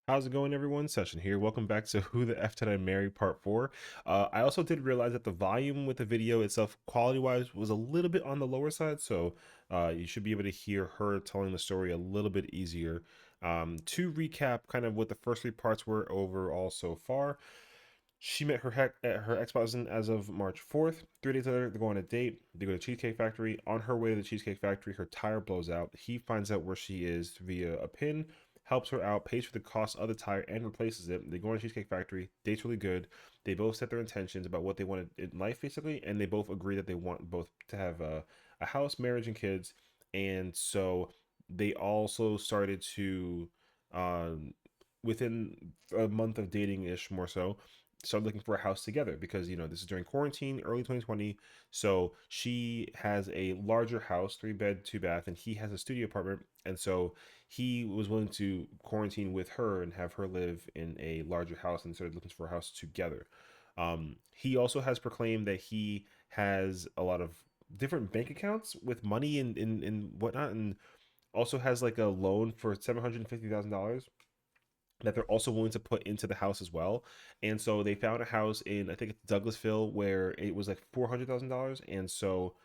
How's it going, everyone? Session here. Welcome back to Who the F Did I Marry Part 4. I also did realize that the volume with the video itself, quality-wise, was a little bit on the lower side, so you should be able to hear her telling the story a little bit easier. To recap kind of what the first three parts were overall so far, she met her ex-husband as of March 4th. 3 days later, they go on a date. They go to Cheesecake Factory. On her way to the Cheesecake Factory, her tire blows out. He finds out where she is via a pin, helps her out, pays for the cost of the tire, and replaces it. They go on a Cheesecake Factory. Date's really good. They both set their intentions about what they want in life, basically, and they both agree that they want both to have a house, marriage, and kids. And so they also started to, within a month of dating ish, more so, started looking for a house together because this is during quarantine, early 2020. So she has a larger house, 3 bed 2 bath, and he has a studio apartment. And so he was willing to quarantine with her and have her live in a larger house, and started looking for a house together. He also has proclaimed that he has a lot of different bank accounts with money and whatnot, and also has like a loan for $750,000 that they're also willing to put into the house as well. And so they found a house in, I think it's Douglasville, where it was like $400,000. And so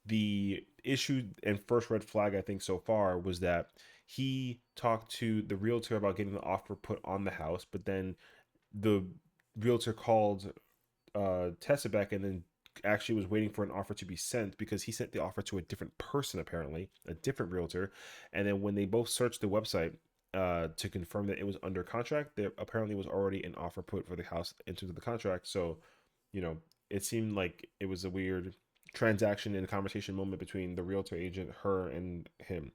the issue and first red flag I think so far was that he talked to the realtor about getting the offer put on the house, but then the realtor called Tessa back and then actually was waiting for an offer to be sent because he sent the offer to a different person, apparently a different realtor. And then when they both searched the website to confirm that it was under contract, there apparently was already an offer put for the house into the contract. So it seemed like it was a weird transaction and conversation moment between the realtor agent, her, and him.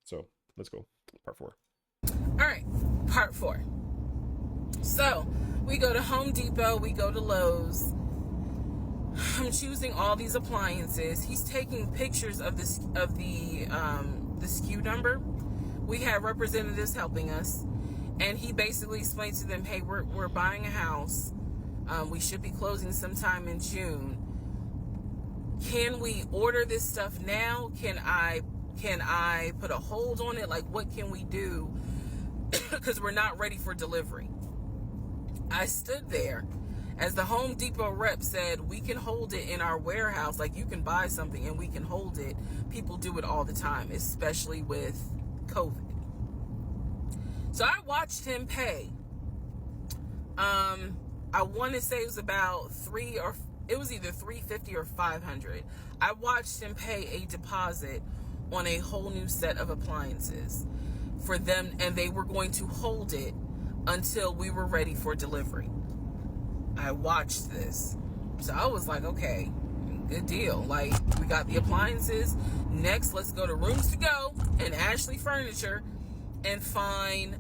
So let's go. Part 4. All right, part 4. So we go to Home Depot, we go to Lowe's. I'm choosing all these appliances. He's taking pictures of the SKU number. We had representatives helping us, and he basically explained to them, hey, we're buying a house. We should be closing sometime in June. Can we order this stuff now? Can I put a hold on it? Like, what can we do? Because we're not ready for delivery. I stood there as the Home Depot rep said, we can hold it in our warehouse. Like, you can buy something and we can hold it. People do it all the time, especially with COVID. So I watched him pay. I want to say it was about it was either $350 or $500. I watched him pay a deposit on a whole new set of appliances for them, and they were going to hold it until we were ready for delivery. I watched this. So I was like, okay, good deal. Like, we got the appliances. Next, let's go to Rooms to Go and Ashley Furniture and find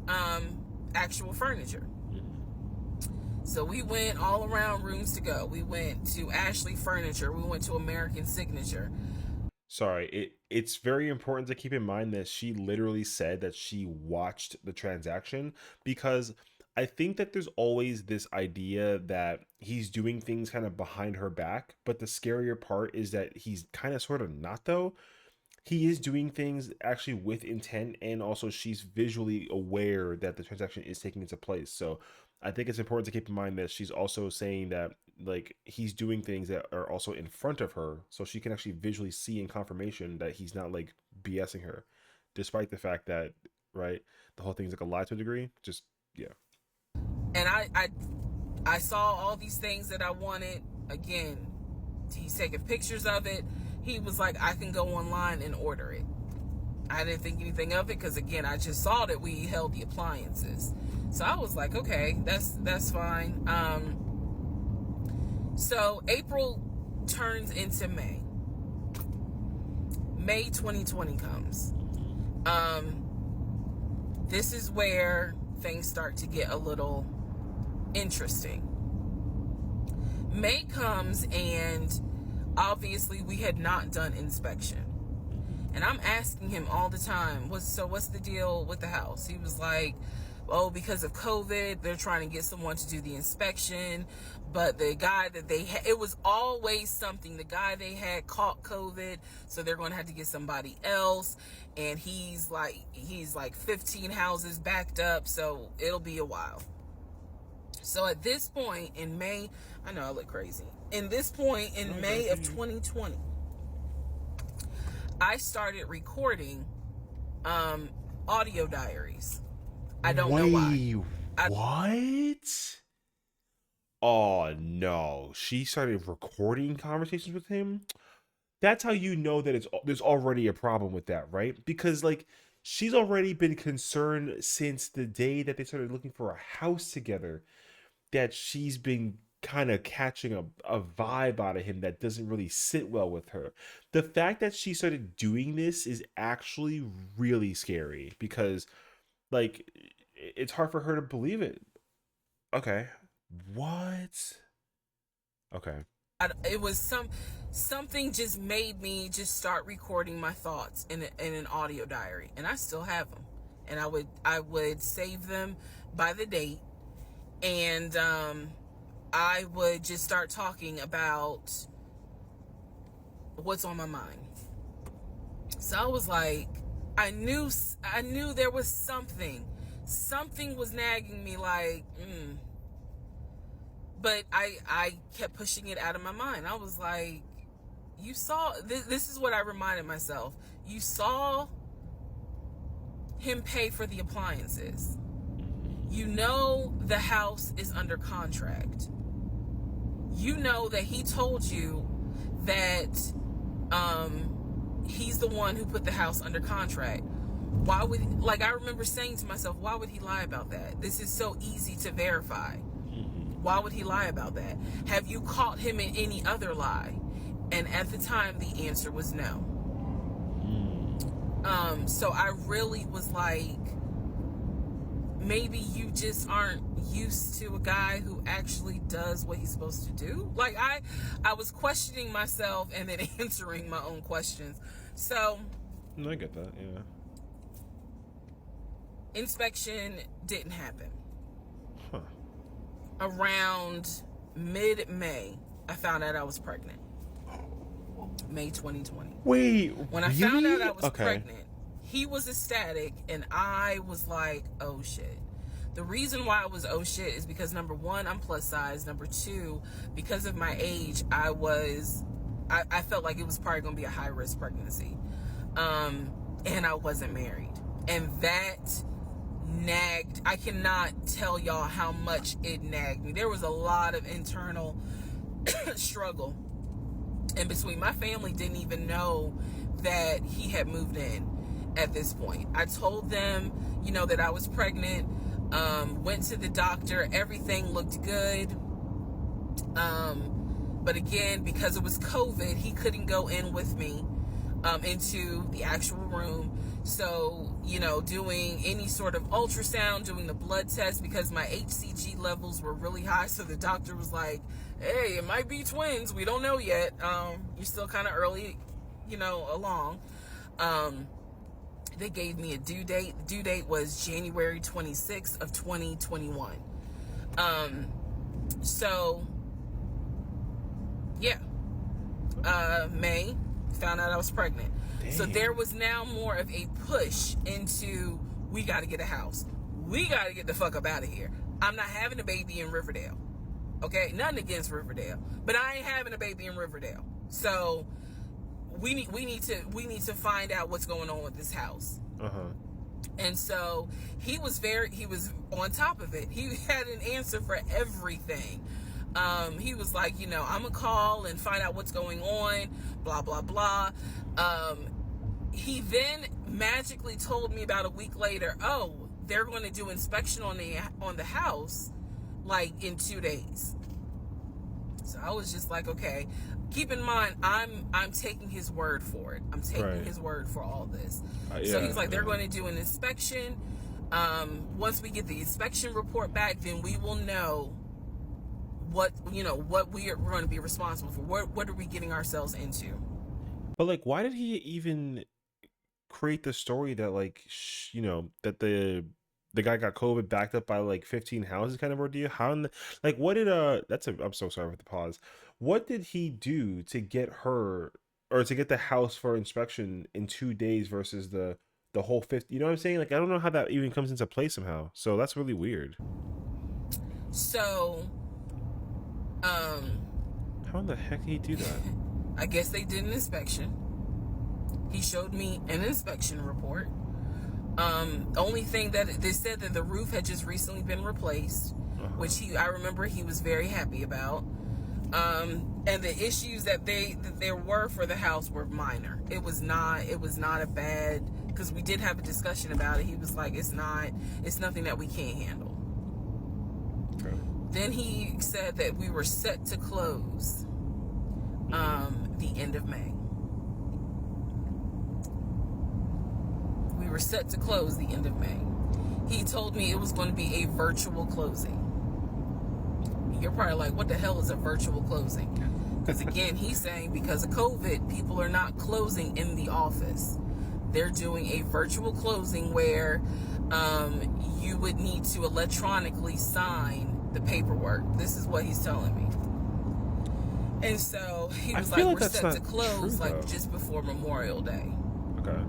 actual furniture. So we went all around Rooms to Go. We went to Ashley Furniture. We went to American Signature. Sorry, it's very important to keep in mind that she literally said that she watched the transaction, because I think that there's always this idea that he's doing things kind of behind her back, but the scarier part is that he's kind of sort of not, though. He is doing things actually with intent, and also she's visually aware that the transaction is taking into place. So I think it's important to keep in mind that she's also saying that, like, he's doing things that are also in front of her, so she can actually visually see in confirmation that he's not like BSing her, despite the fact that, right, the whole thing's like a lie to a degree. Just, yeah. And I saw all these things that I wanted. Again, he's taking pictures of it. He was like, I can go online and order it. I didn't think anything of it because, again, I just saw that we held the appliances. So I was like, okay, that's fine. So April turns into May. May 2020 comes. This is where things start to get a little interesting. May comes, and obviously we had not done inspection. And I'm asking him all the time, what's the deal with the house? He was like, oh, because of COVID, they're trying to get someone to do the inspection, but the guy that they had, it was always something. The guy they had caught COVID, so they're going to have to get somebody else, and he's like 15 houses backed up, so it'll be a while. So at this point in May, I know I look crazy. In this point in May of 2020, I started recording audio diaries. I don't know why. What? Oh no, she started recording conversations with him. That's how you know that there's already a problem with that, right? Because like she's already been concerned since the day that they started looking for a house together, that she's been kind of catching a vibe out of him that doesn't really sit well with her. The fact that she started doing this is actually really scary because like it's hard for her to believe it. Okay. What? Okay. It was something just made me just start recording my thoughts in an audio diary, and I still have them, and I would save them by the date, and I would just start talking about what's on my mind. So I was like, I knew there was something was nagging me, like but I kept pushing it out of my mind. I was like, you saw, this is what I reminded myself. You saw him pay for the appliances. You know the house is under contract. You know that he told you that he's the one who put the house under contract. Why would, like, I remember saying to myself, why would he lie about that? This is so easy to verify. Why would he lie about that? Have you caught him in any other lie? And at the time, the answer was no. So I really was like, maybe you just aren't used to a guy who actually does what he's supposed to do. Like I was questioning myself and then answering my own questions. So I get that, yeah. Inspection didn't happen. Huh. Around mid-May, I found out I was pregnant. May 2020. Wait, when I found out I was pregnant, he was ecstatic, and I was like, oh shit. The reason why I was oh shit is because, number one, I'm plus size. Number two, because of my age, I felt like it was probably going to be a high-risk pregnancy. And I wasn't married. And that nagged. I cannot tell y'all how much it nagged me. There was a lot of internal struggle in between. My family didn't even know that he had moved in at this point. I told them, that I was pregnant, went to the doctor, everything looked good. But again, because it was COVID, he couldn't go in with me into the actual room. So, doing any sort of ultrasound, doing the blood test, because my HCG levels were really high. So the doctor was like, hey, it might be twins. We don't know yet. You're still kind of early, along. They gave me a due date. The due date was January 26th of 2021. So, yeah. May, found out I was pregnant. Dang. So there was now more of a push into, we got to get a house. We got to get the fuck up out of here. I'm not having a baby in Riverdale. Okay? Nothing against Riverdale. But I ain't having a baby in Riverdale. So we need to find out what's going on with this house. And so he was on top of it. He had an answer for everything. He was like, I'm gonna call and find out what's going on, blah blah blah. He then magically told me about a week later, oh, they're going to do inspection on the house like in 2 days. So I was just like, okay. Keep in mind, I'm taking his word for it. I'm taking his word for all this. So he's like, they're going to do an inspection. Once we get the inspection report back, then we will know what we are going to be responsible for. What are we getting ourselves into? But like, why did he even create the story that like, that the the guy got COVID, backed up by like 15 houses, kind of ordeal. How in the, like, what did that's a, I'm so sorry for the pause. What did he do to get her, or to get the house for inspection in 2 days versus the whole 50? You know what I'm saying? Like, I don't know how that even comes into play somehow. So that's really weird. So, um, How in the heck did he do that? I guess they did an inspection. He showed me an inspection report. Only thing that they said that the roof had just recently been replaced, Uh-huh. which I remember he was very happy about. And the issues that there were for the house were minor. It was not a bad, because we did have a discussion about it. He was like, it's nothing that we can't handle. Okay. Then he said that we were set to close the end of May. We were set to close the end of May. He told me it was going to be a virtual closing. You're probably like, what the hell is a virtual closing? Because again, he's saying because of COVID, people are not closing in the office. They're doing a virtual closing where you would need to electronically sign the paperwork. This is what he's telling me. And so he I was feel like, like we're that's set to not true close like though. just before Memorial Day. Okay.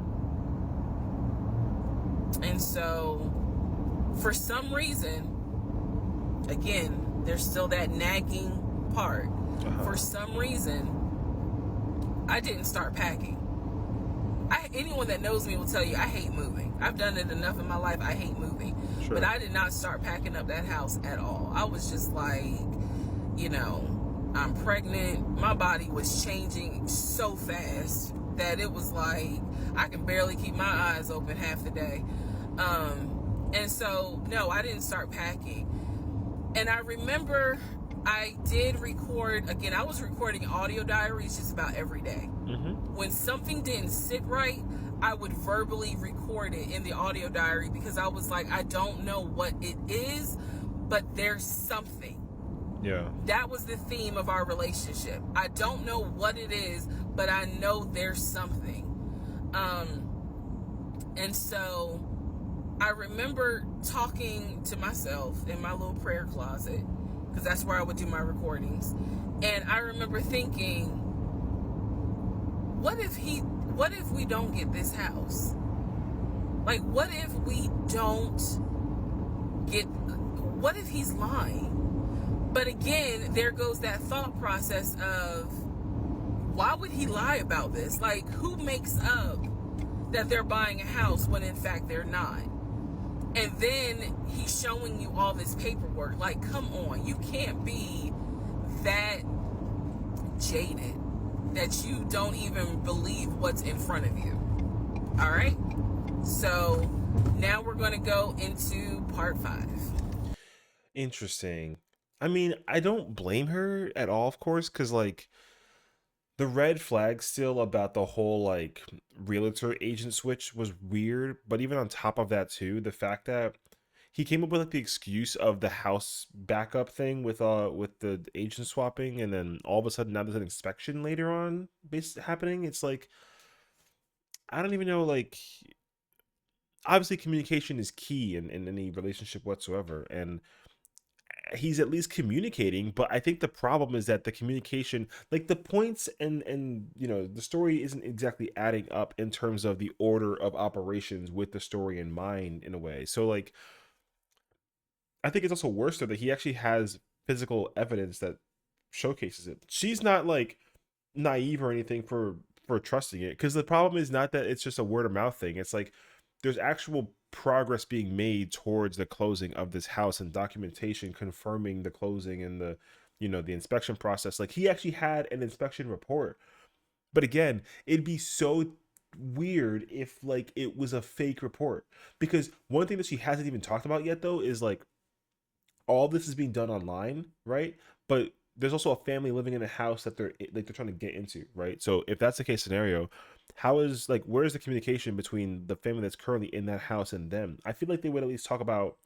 And so for some reason, again, there's still that nagging part. Uh-huh. For some reason, I didn't start packing. Anyone that knows me will tell you I hate moving. I've done it enough in my life. I hate moving. But Sure. I did not start packing up that house at all. I was just like, you know, I'm pregnant. My body was changing so fast that it was like I can barely keep my eyes open half the day. And so, no, I didn't start packing. And I remember I did record, again, I was recording audio diaries just about every day. Mm-hmm. When something didn't sit right, I would verbally record it in the audio diary because I was like, I don't know what it is, but there's something. Yeah. That was the theme of our relationship. I don't know what it is, but I know there's something. And so I remember talking to myself in my little prayer closet, because that's where I would do my recordings. And I remember thinking, what if we don't get this house? Like, what if he's lying? But again, there goes that thought process of, why would he lie about this? Like, who makes up that they're buying a house when in fact they're not? And then he's showing you all this paperwork. Like, come on, you can't be that jaded that you don't even believe what's in front of you. All right? So now we're going to go into part 5. Interesting. I mean, I don't blame her at all, of course, because like the red flag still about the whole like realtor agent switch was weird. But even on top of that too, the fact that he came up with like the excuse of the house backup thing with the agent swapping, and then all of a sudden now there's an inspection later on happening. It's like I don't even know, like obviously communication is key in any relationship whatsoever, and he's at least communicating. But I think the problem is that the communication, like the points and the story isn't exactly adding up in terms of the order of operations with the story in mind in a way. So like I think it's also worse though that he actually has physical evidence that showcases it. She's not like naive or anything for trusting it, because the problem is not that it's just a word of mouth thing. It's like there's actual progress being made towards the closing of this house and documentation confirming the closing and the inspection process. Like he actually had an inspection report. But again, it'd be so weird if like it was a fake report, because one thing that she hasn't even talked about yet though is like all this is being done online, right? But there's also a family living in a house that they're trying to get into, right? So if that's the case scenario, how is like where's the communication between the family that's currently in that house and them? I feel like they would at least talk about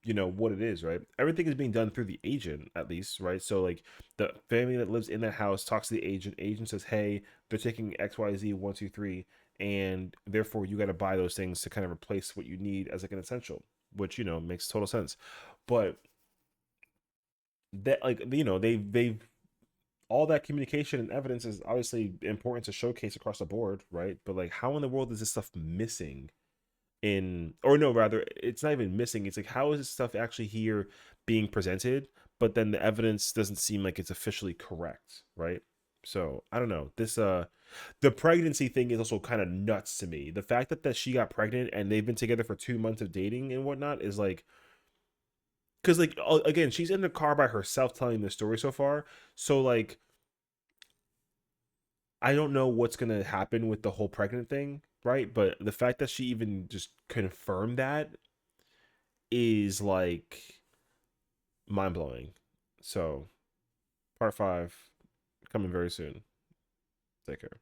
what it is, right? Everything is being done through the agent at least, right? So like the family that lives in that house talks to the agent says, hey, they're taking XYZ 1 2 3, and therefore you got to buy those things to kind of replace what you need as like an essential. which makes total sense. But that, like, they've all that communication and evidence is obviously important to showcase across the board, right? But like, how in the world is this stuff missing in, or no, rather, it's not even missing. It's like, how is this stuff actually here being presented, but then the evidence doesn't seem like it's officially correct, right? So I don't know. This the pregnancy thing is also kind of nuts to me. The fact that she got pregnant and they've been together for 2 months of dating and whatnot is like, because like, again, she's in the car by herself telling the story so far. So like, I don't know what's gonna happen with the whole pregnant thing, right? But the fact that she even just confirmed that is like mind blowing. So, part 5 coming very soon. Take care.